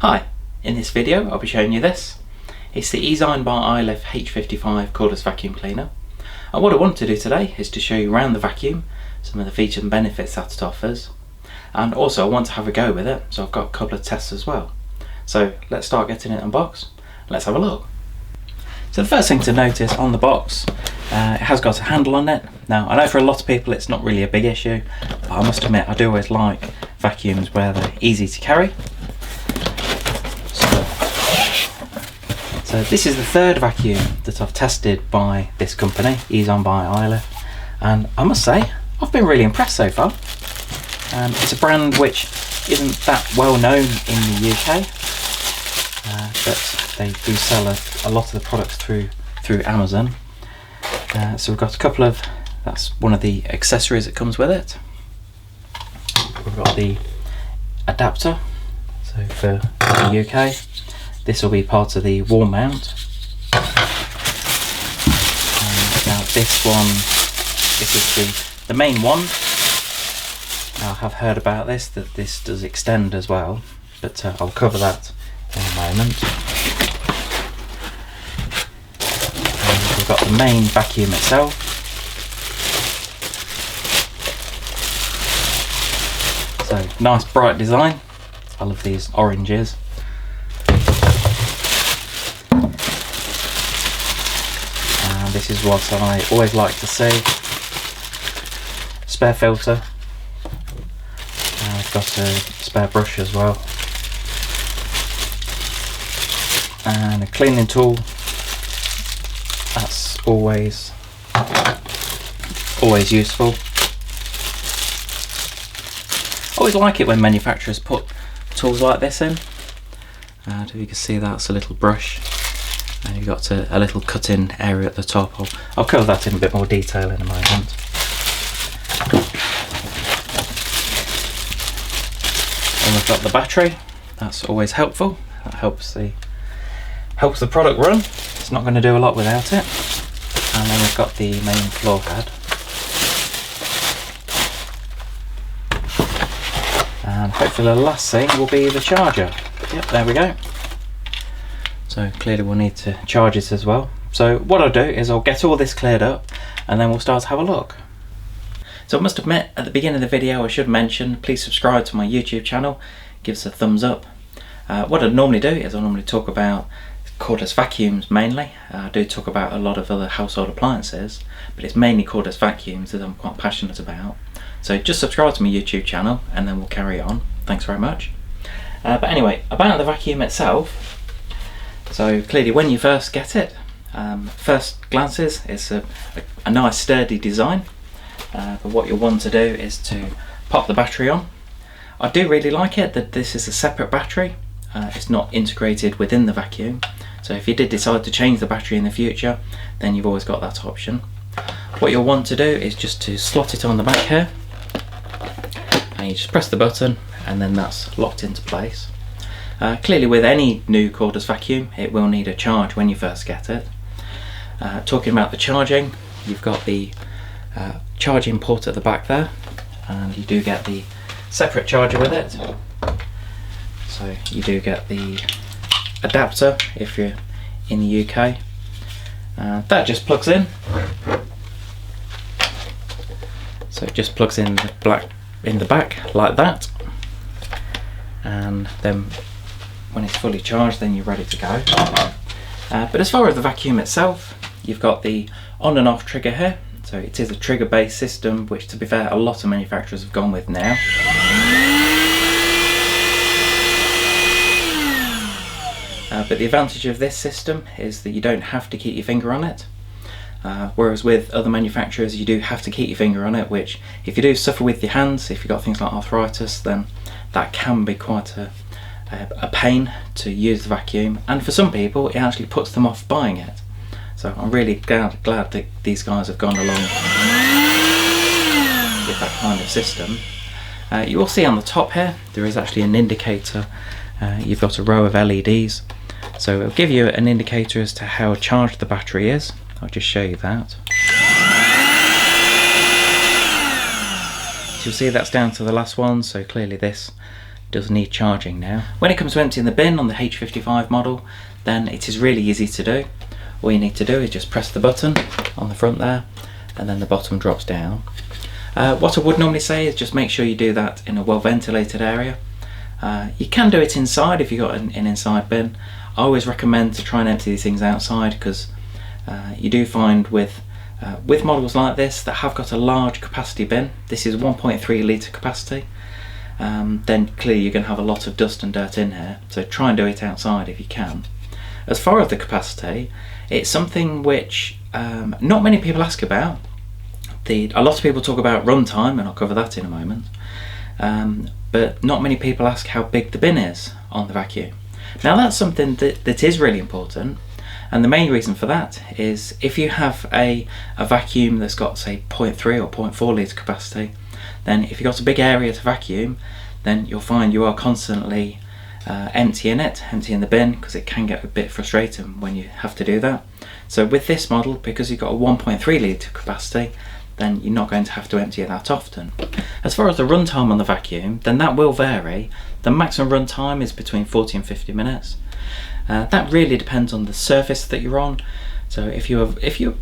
Hi, in this video I'll be showing you this. It's the Easine by Ilife H55 Cordless Vacuum Cleaner. And what I want to do today is to show you around the vacuum, some of the features and benefits that it offers. And also I want to have a go with it, so I've got a couple of tests as well. So let's start getting it unboxed. Let's have a look. So the first thing to notice on the box, it has got a handle on it. Now I know for a lot of people it's not really a big issue, but I must admit I do always like vacuums where they're easy to carry. So this is the third vacuum that I've tested by this company, Easine by Ilife, and I must say I've been really impressed so far. It's a brand which isn't that well known in the UK, but they do sell a lot of the products through Amazon. So we've got a couple of, that's one of the accessories that comes with it. We've got the adapter, so for the UK. This will be part of the wall mount. Now this is the main one. Now I have heard about this, that this does extend as well, but I'll cover that in a moment. And we've got the main vacuum itself. So nice bright design. I love these oranges. This is what I always like to see. Spare filter. I've got a spare brush as well. And a cleaning tool. That's always useful. I always like it when manufacturers put tools like this in. If you can see, that's a little brush. And you've got a little cut-in area at the top. I'll cover that in a bit more detail in a moment. And we've got the battery. That's always helpful. That helps the product run. It's not going to do a lot without it. And then we've got the main floor pad. And hopefully the last thing will be the charger. Yep, there we go. So clearly we'll need to charge it as well. So what I'll do is I'll get all this cleared up and then we'll start to have a look. So I must admit, at the beginning of the video I should mention, please subscribe to my YouTube channel, give us a thumbs up. What I normally do is I normally talk about cordless vacuums mainly. I do talk about a lot of other household appliances, but it's mainly cordless vacuums that I'm quite passionate about. So just subscribe to my YouTube channel and then we'll carry on. Thanks very much. But anyway, about the vacuum itself. So clearly when you first get it, first glances, it's a nice sturdy design. But what you'll want to do is to pop the battery on. I do really like it that this is a separate battery. It's not integrated within the vacuum. So if you did decide to change the battery in the future, then you've always got that option. What you'll want to do is just to slot it on the back here. And you just press the button and then that's locked into place. Clearly with any new cordless vacuum it will need a charge when you first get it. Talking about the charging, you've got the charging port at the back there and you do get the separate charger with it. So you do get the adapter if you're in the UK. That just plugs in. So it just plugs in the back like that, and then when it's fully charged then you're ready to go. But as far as the vacuum itself, you've got the on and off trigger here. So it is a trigger based system, which to be fair a lot of manufacturers have gone with now. But the advantage of this system is that you don't have to keep your finger on it. Whereas with other manufacturers you do have to keep your finger on it, which if you do suffer with your hands, if you've got things like arthritis, then that can be quite a pain to use the vacuum, and for some people it actually puts them off buying it. So I'm really glad that these guys have gone along with that kind of system. You will see on the top here there is actually an indicator. You've got a row of LEDs, so it'll give you an indicator as to how charged the battery is. I'll just show you that. So you'll see that's down to the last one, so clearly this does need charging now. When it comes to emptying the bin on the H55 model, then it is really easy to do. All you need to do is just press the button on the front there, and then the bottom drops down. What I would normally say is just make sure you do that in a well ventilated area. You can do it inside if you've got an inside bin. I always recommend to try and empty these things outside, because you do find with models like this that have got a large capacity bin, this is 1.3 litre capacity, then clearly you're going to have a lot of dust and dirt in here, so try and do it outside if you can. As far as the capacity, it's something which not many people ask about. A lot of people talk about runtime, and I'll cover that in a moment, but not many people ask how big the bin is on the vacuum. Now that's something that is really important, and the main reason for that is if you have a vacuum that's got, say, 0.3 or 0.4 litre capacity, then if you've got a big area to vacuum, then you'll find you are constantly emptying the bin, because it can get a bit frustrating when you have to do that. So with this model, because you've got a 1.3 litre capacity, then you're not going to have to empty it that often. As far as the runtime on the vacuum, then that will vary. The maximum runtime is between 40 and 50 minutes. That really depends on the surface that you're on. So if you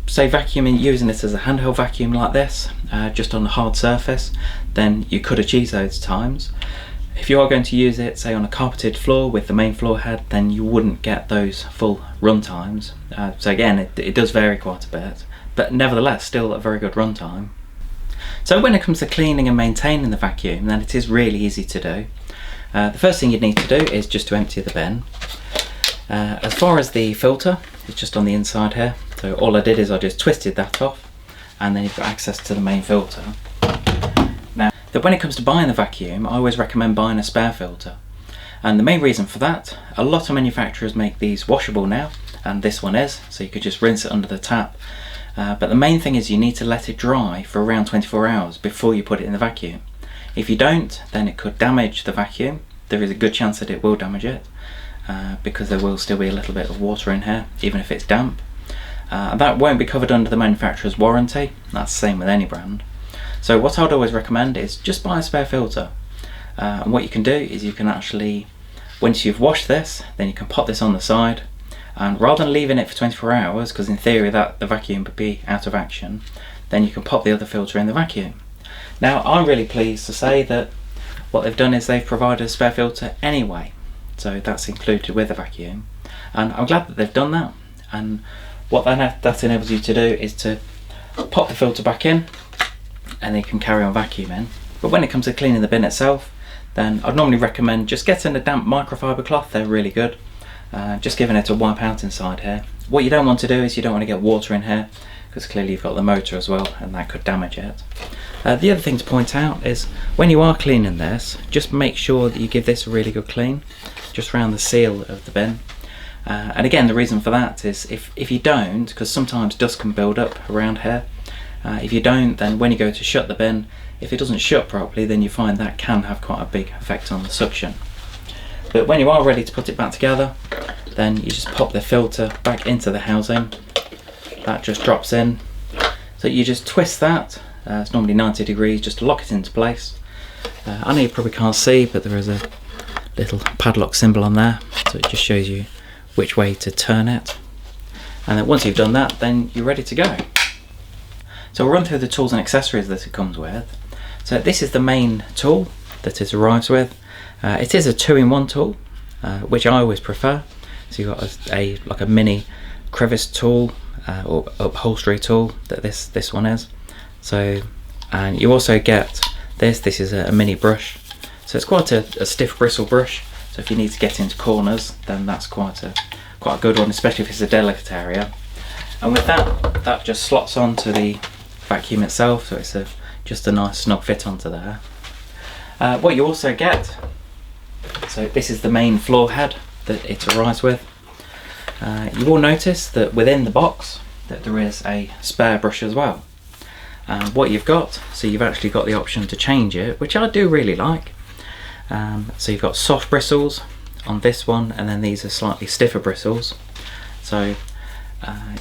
say vacuuming, using it as a handheld vacuum like this, just on a hard surface, then you could achieve those times. If you are going to use it, say, on a carpeted floor with the main floor head, then you wouldn't get those full run times. So again, it does vary quite a bit, but nevertheless still a very good run time. So when it comes to cleaning and maintaining the vacuum, then it is really easy to do. The first thing you need to do is just to empty the bin. As far as the filter, it's just on the inside here, so all I did is I just twisted that off, and then you've got access to the main filter. Now, when it comes to buying the vacuum, I always recommend buying a spare filter, and the main reason for that, a lot of manufacturers make these washable now, and this one is, so you could just rinse it under the tap. But the main thing is you need to let it dry for around 24 hours before you put it in the vacuum. If you don't, then it could damage the vacuum. There is a good chance that it will damage it, because there will still be a little bit of water in here, even if it's damp. That won't be covered under the manufacturer's warranty. That's the same with any brand. So what I'd always recommend is just buy a spare filter. And what you can do is you can actually, once you've washed this, then you can pop this on the side, and rather than leaving it for 24 hours, because in theory that the vacuum would be out of action, then you can pop the other filter in the vacuum. Now I'm really pleased to say that what they've done is they've provided a spare filter anyway, so that's included with the vacuum, and I'm glad that they've done that. And what that enables you to do is to pop the filter back in, and then you can carry on vacuuming. But when it comes to cleaning the bin itself, then I'd normally recommend just getting a damp microfiber cloth. They're really good. Just giving it a wipe out inside here. What you don't want to do is you don't want to get water in here, because clearly you've got the motor as well, and that could damage it. The other thing to point out is when you are cleaning this, just make sure that you give this a really good clean, just around the seal of the bin. And again, the reason for that is if you don't, because sometimes dust can build up around here, if you don't, then when you go to shut the bin, if it doesn't shut properly, then you find that can have quite a big effect on the suction. But when you are ready to put it back together, then you just pop the filter back into the housing. That just drops in. So you just twist that. It's normally 90 degrees just to lock it into place. I know you probably can't see, but there is a little padlock symbol on there, so it just shows you which way to turn it. And then once you've done that, then you're ready to go. So we'll run through the tools and accessories that it comes with. So this is the main tool that it arrives with. It is a 2-in-1 tool, which I always prefer. So you've got like a mini crevice tool or upholstery tool that this one is. So, and you also get this is a mini brush. So it's quite a stiff bristle brush. So if you need to get into corners, then that's quite a good one, especially if it's a delicate area. And with that just slots onto the vacuum itself, so it's just a nice snug fit onto there. What you also get, so this is the main floor head that it arrives with. You will notice that within the box that there is a spare brush as well. What you've got, so you've actually got the option to change it, which I do really like. So you've got soft bristles on this one, and then these are slightly stiffer bristles. So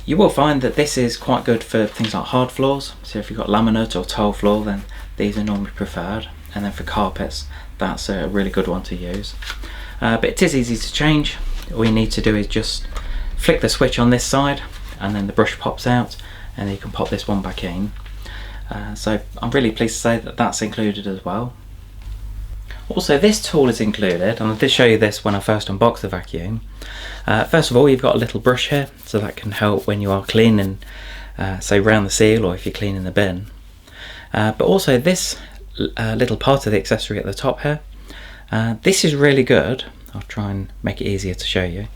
you will find that this is quite good for things like hard floors. So if you've got laminate or tile floor, then these are normally preferred. And then for carpets, that's a really good one to use. But it is easy to change. All you need to do is just flick the switch on this side and then the brush pops out, and you can pop this one back in. So I'm really pleased to say that that's included as well. Also, this tool is included, and I did show you this when I first unboxed the vacuum. First of all, you've got a little brush here, so that can help when you are cleaning, say round the seal, or if you're cleaning the bin. But also this little part of the accessory at the top here, this is really good. I'll try and make it easier to show you.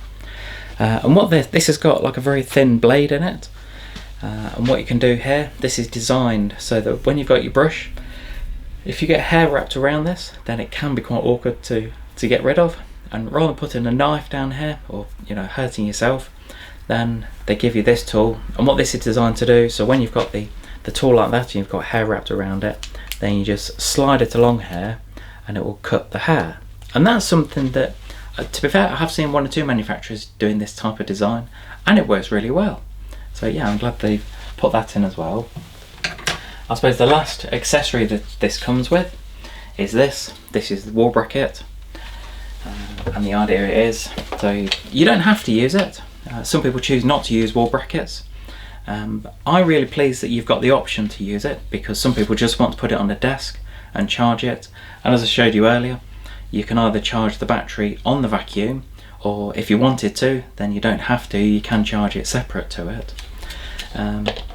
And what this has got like a very thin blade in it. And what you can do here, this is designed so that when you've got your brush, if you get hair wrapped around this, then it can be quite awkward to get rid of. And rather than putting a knife down here, or hurting yourself, then they give you this tool. And what this is designed to do, so when you've got the tool like that and you've got hair wrapped around it, then you just slide it along here and it will cut the hair. And that's something that, to be fair, I have seen 1 or 2 manufacturers doing this type of design, and it works really well. So yeah, I'm glad they've put that in as well. I suppose the last accessory that this comes with is this. This is the wall bracket, and the idea is, so you don't have to use it. Some people choose not to use wall brackets. I'm really pleased that you've got the option to use it, because some people just want to put it on the desk and charge it. And as I showed you earlier, you can either charge the battery on the vacuum, or if you wanted to, then you don't have to, you can charge it separate to it.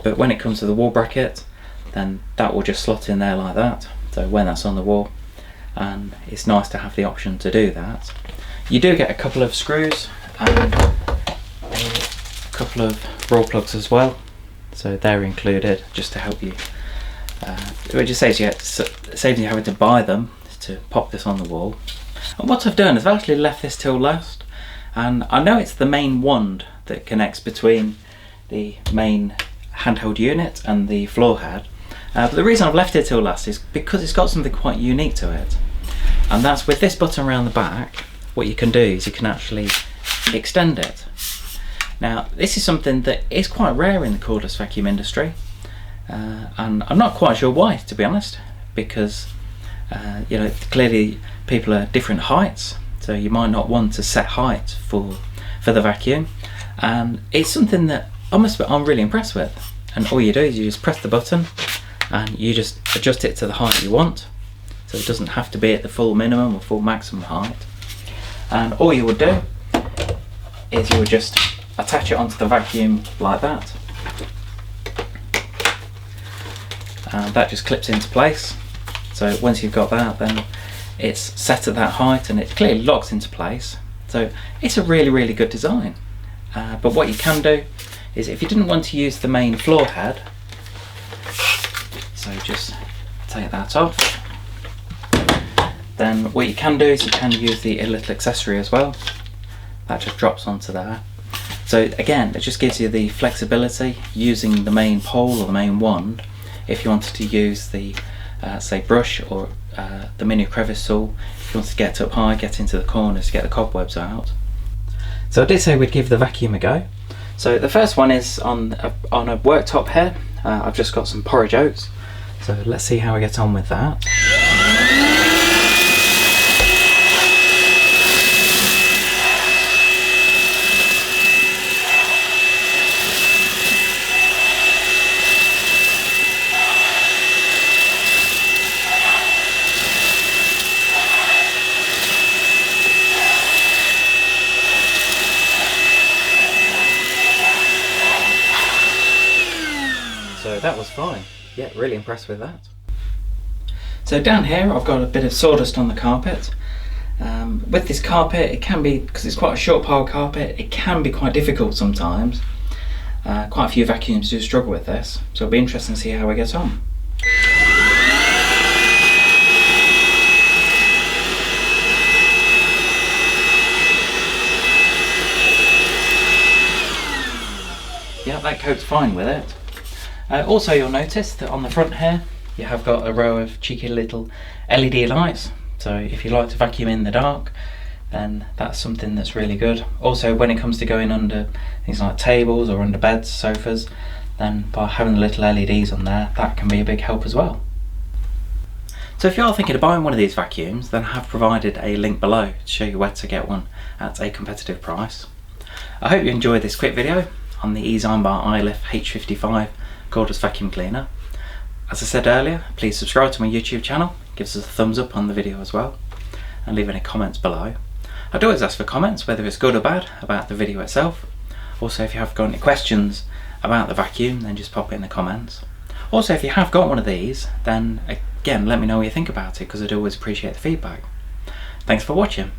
But when it comes to the wall bracket, then that will just slot in there like that, so when that's on the wall, and it's nice to have the option to do that. You do get a couple of screws and a couple of raw plugs as well, so they're included just to help you. It just saves you having to buy them to pop this on the wall. And what I've done is I've actually left this till last, and I know it's the main wand that connects between the main handheld unit and the floor head. But the reason I've left it till last is because it's got something quite unique to it, and that's with this button around the back. What you can do is you can actually extend it. Now this is something that is quite rare in the cordless vacuum industry, and I'm not quite sure why, to be honest, because clearly people are different heights, so you might not want a set height for the vacuum, and it's something that I'm really impressed with. And all you do is you just press the button and you just adjust it to the height you want, so it doesn't have to be at the full minimum or full maximum height. And all you would do is you would just attach it onto the vacuum like that, and that just clips into place. So once you've got that, then it's set at that height and it clearly locks into place. So it's a really good design. But what you can do is, if you didn't want to use the main floor head, so just take that off, then what you can do is you can use the little accessory as well. That just drops onto there. So again, it just gives you the flexibility using the main pole or the main wand if you wanted to use the say brush or the mini crevice tool, if you want to get up high, get into the corners to get the cobwebs out. So I did say we'd give the vacuum a go. So the first one is on a worktop here. I've just got some porridge oats, so let's see how we get on with that. So that was fine. Yeah, really impressed with that. So down here I've got a bit of sawdust on the carpet. With this carpet, it can be, because it's quite a short pile carpet, it can be quite difficult sometimes. Quite a few vacuums do struggle with this, so it'll be interesting to see how we get on. Yeah, that coat's fine with it. Also, you'll notice that on the front here you have got a row of cheeky little LED lights, so if you like to vacuum in the dark, then that's something that's really good. Also, when it comes to going under things like tables or under beds, sofas, then by having the little LEDs on there, that can be a big help as well. So if you are thinking of buying one of these vacuums, then I have provided a link below to show you where to get one at a competitive price. I hope you enjoyed this quick video on the Easine by Ilife H55 Cordless vacuum cleaner. As I said earlier, please subscribe to my YouTube channel, give us a thumbs up on the video as well, and leave any comments below. I'd always ask for comments, whether it's good or bad, about the video itself. Also, if you have got any questions about the vacuum, then just pop it in the comments. Also, if you have got one of these, then again, let me know what you think about it, because I'd always appreciate the feedback. Thanks for watching.